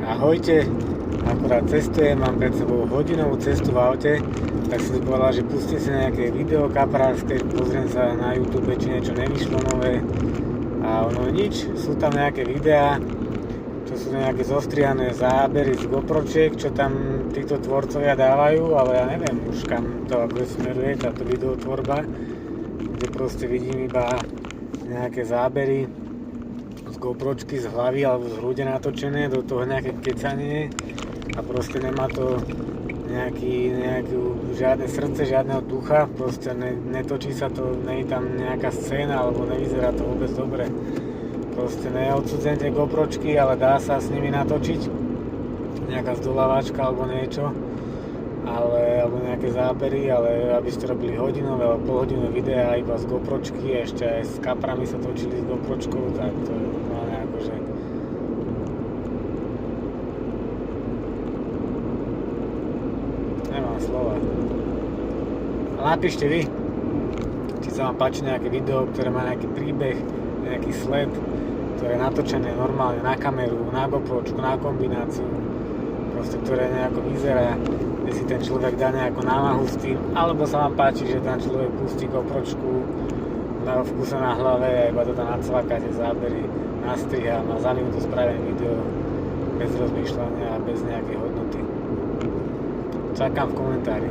Ahojte, akurát cestujem, mám pred sebou hodinovú cestu v aute, tak som si povedal, že pustím si nejaké video kaprárske, pozriem sa na YouTube, či niečo nevyšlo nové a ono nič, sú tam nejaké videá, čo sú nejaké zostrihané zábery z GoPročiek, čo tam títo tvorcovia dávajú, ale ja neviem už kam to ako smeruje táto videotvorba, kde proste vidím iba nejaké zábery z GoPročky z hlavy alebo z hrude natočené, do toho nejaké kecanie a proste nemá to žiadne srdce, žiadneho ducha, proste netočí sa to, nie je tam nejaká scéna alebo nevyzerá to vôbec dobre. Proste neodsudzujem tie GoPročky, ale dá sa s nimi natočiť nejaká zdolávačka alebo niečo, alebo nejaké zábery, ale aby ste robili hodinové alebo polhodinové videá iba z GoPročky, ešte aj s kaprami sa točili s GoPročkou, tak to je normálne akože nemám slova. A napíšte vy, či sa vám páči nejaké video, ktoré má nejaký príbeh, nejaký sled, ktoré je natočené normálne na kameru, na GoPročku, na kombináciu, proste ktoré nejako vyzerá, kde si ten človek dá nejakú námahu s tým, alebo sa vám páči, že ten človek pustí GoPročku v kuse na hlave a iba to tam nacvaká tie zábery, nastrihám a za minútu spravím video bez rozmýšľania a bez nejakej hodnoty. Čakám v komentári.